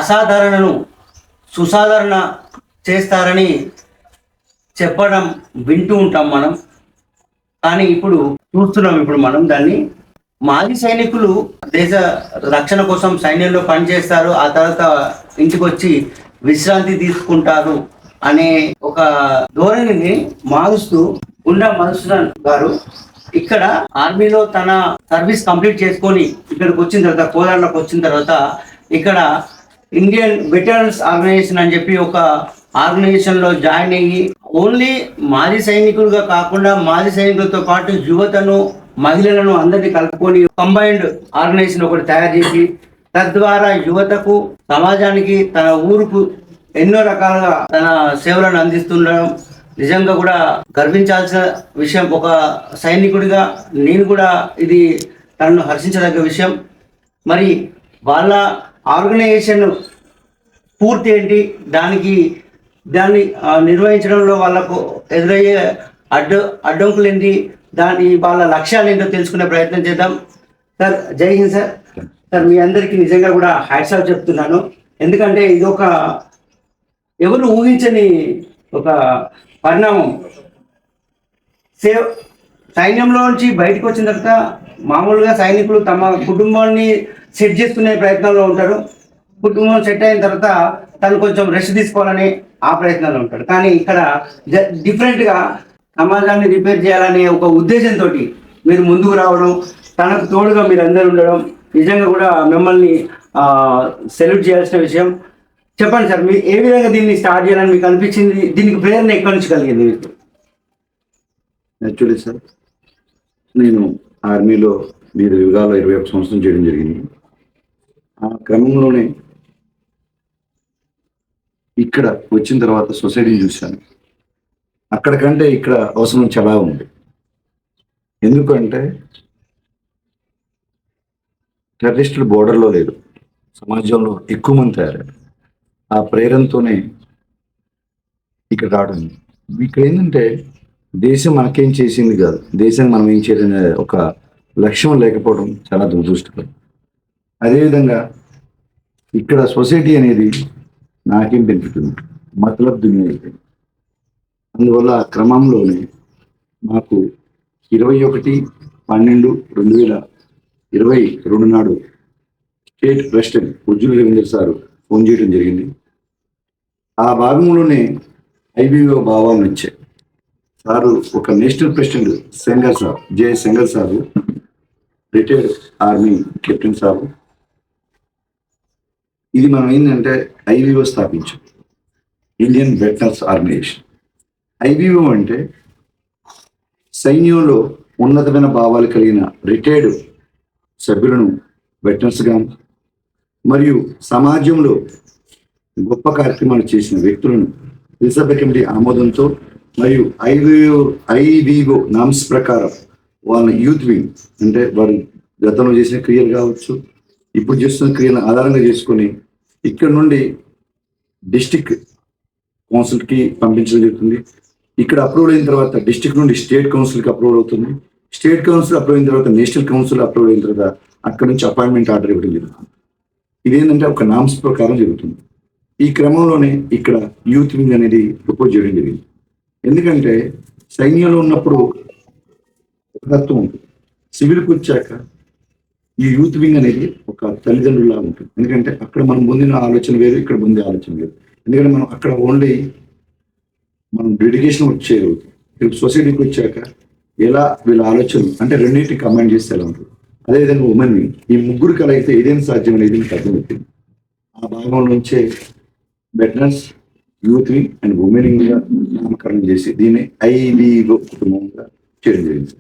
అసాధారణను సుసాధారణ చేస్తారని చెప్పడం వింటూ ఉంటాం మనం. కానీ ఇప్పుడు చూస్తున్నాం మనం దాన్ని. మాజీ సైనికులు దేశ రక్షణ కోసం సైన్యంలో పనిచేస్తారు, ఆ తర్వాత ఇంటికి వచ్చి విశ్రాంతి తీసుకుంటారు అనే ఒక ధోరణిని మారుస్తూ గుండా మధుసూదన్ గారు ఇక్కడ ఆర్మీలో తన సర్వీస్ కంప్లీట్ చేసుకొని ఇక్కడికి వచ్చిన తర్వాత, కోదాడలోకి వచ్చిన తర్వాత ఇక్కడ ఇండియన్ వెటరన్స్ ఆర్గనైజేషన్ అని చెప్పి ఒక ఆర్గనైజేషన్ లో జాయిన్ అయ్యి ఓన్లీ మాజీ సైనికులుగా కాకుండా మాజీ సైనికులతో పాటు యువతను, మహిళలను అందరినీ కలుపుకొని కంబైన్డ్ ఆర్గనైజేషన్ ఒకటి తయారు చేసి తద్వారా యువతకు, సమాజానికి, తన ఊరుకు ఎన్నో రకాలుగా తన సేవలను అందిస్తుండడం నిజంగా కూడా గర్వించాల్సిన విషయం. ఒక సైనికుడిగా నేను కూడా ఇది తనను హర్షించదగ్గ విషయం. మరి వాళ్ళ ఆర్గనైజేషన్ పూర్తి ఏంటి, దాన్ని నిర్వహించడంలో వాళ్ళకు ఎదురయ్యే అడ్డంకులు ఏంటి, వాళ్ళ లక్ష్యాలు ఏంటో తెలుసుకునే ప్రయత్నం చేద్దాం. సార్ జై హింద్ సార్. సార్ మీ అందరికీ నిజంగా కూడా హ్యాట్స్ ఆఫ్ చెప్తున్నాను. ఎందుకంటే ఇది ఒక ఎవరు ఊహించని ఒక పరిణామం. సైన్యంలోంచి బయటకు వచ్చిన తర్వాత మామూలుగా సైనికులు తమ కుటుంబాన్ని సెట్ చేసుకునే ప్రయత్నంలో ఉంటారు. కుటుంబం సెట్ అయిన తర్వాత తను కొంచెం రెస్ట్ తీసుకోవాలని ఆ ప్రయత్నంలో ఉంటాడు. కానీ ఇక్కడ డిఫరెంట్గా సమాజాన్ని రిపేర్ చేయాలనే ఒక ఉద్దేశంతో మీరు ముందుకు రావడం, తనకు తోడుగా మీరు అందరూ ఉండడం నిజంగా కూడా మిమ్మల్ని సెల్యూట్ చేయాల్సిన విషయం. చెప్పండి సార్, మీరు ఏ విధంగా దీన్ని స్టార్ట్ చేయాలని మీకు అనిపించింది? దీనికి ప్రేరణ ఎక్కడి నుంచి కలిగింది మీకు? యాక్చువల్లీ సార్, నేను ఆర్మీలో 5 విభాగాల్లో 21 సంవత్సరం చేయడం జరిగింది. ఆ క్రమంలోనే ఇక్కడ వచ్చిన తర్వాత సొసైటీని చూశాను. అక్కడికంటే ఇక్కడ అవసరం చాలా ఉంది. ఎందుకంటే టెర్రరిస్టులు బోర్డర్లో లేదు, సమాజంలో ఎక్కువ మంది తయారయ్యారు. ఆ ప్రేరణతోనే ఇక్కడ రావడం. ఇక్కడ ఏంటంటే దేశం మనకేం చేసింది కాదు, దేశాన్ని మనం ఏం చేయడం ఒక లక్ష్యం లేకపోవడం చాలా దురదృష్టకరం. అదేవిధంగా ఇక్కడ సొసైటీ అనేది నాకేం బెనిఫిట్ ఉంది, మతలబ్ దునియా అయిపోయింది. అందువల్ల ఆ క్రమంలోనే మాకు 21/12/2022 నాడు state president Ujjula Ravindra sir phone చేయడం జరిగింది. ఆ భాగంలోనే ఐబీఓ భావాలు వచ్చాయి. సారు ఒక national president Sengar sir, J Sengar sir, retired army captain sir, ఇది మనం ఏంటంటే ఐబీఓ స్థాపించాం, ఇండియన్ వెటరన్స్ ఆర్గనైజేషన్. ఐబీఓ అంటే సైన్యంలో ఉన్నతమైన భావాలు కలిగిన రిటైర్డ్ సభ్యులను వెటరన్స్గా, మరియు సమాజంలో గొప్ప కార్యక్రమాలు చేసిన వ్యక్తులను రిజర్వ్ కమిటీ ఆమోదంతో మరియు ఐబీఓ నామ్స్ ప్రకారం వాళ్ళ యూత్ వింగ్ అంటే వారు గతంలో చేసిన క్రియలు కావచ్చు, ఇప్పుడు చేస్తున్న క్రియలను ఆధారంగా చేసుకొని ఇక్కడ నుండి డిస్టిక్ కౌన్సిల్కి పంపించడం జరుగుతుంది. ఇక్కడ అప్రూవల్ అయిన తర్వాత డిస్టిక్ నుండి స్టేట్ కౌన్సిల్కి అప్రూవల్ అవుతుంది. స్టేట్ కౌన్సిల్ అప్రూవ్ అయిన తర్వాత నేషనల్ కౌన్సిల్ అప్రూవల్ అయిన తర్వాత అక్కడ నుంచి అపాయింట్మెంట్ ఆర్డర్ ఇవ్వడం జరుగుతుంది. ఇదేంటంటే ఒక నామ్స్ ప్రకారం జరుగుతుంది. ఈ క్రమంలోనే ఇక్కడ యూత్ వింగ్ అనేది ప్రపోజ్ చేయడం జరిగింది. ఎందుకంటే సైన్యంలో ఉన్నప్పుడు ఒక తత్వం ఉంటుంది, సివిల్కి వచ్చాక ఈ యూత్ వింగ్ అనేది ఒక తల్లిదండ్రులా ఉంటుంది. ఎందుకంటే అక్కడ మనం పొందిన ఆలోచన వేరు, ఇక్కడ పొందే ఆలోచన వేరు. ఎందుకంటే మనం అక్కడ ఓన్లీ మనం డెడికేషన్ వచ్చేయగలుగుతాం. సొసైటీకి వచ్చాక ఎలా వీళ్ళ ఆలోచనలు అంటే రెండింటిని కంబైన్ చేస్తే ఎలా ఉంటుంది. అదేవిధంగా ఉమెన్ వింగ్, ఈ ముగ్గురు కలిగితే ఏదైనా సాధ్యం అనేది మీకు అర్థమవుతుంది. ఆ భాగం నుంచే veterans, youth wing and women వింగ్గా నామకరణం చేసి దీన్ని ఐబీఓ కుటుంబంగా చేయడం జరిగింది.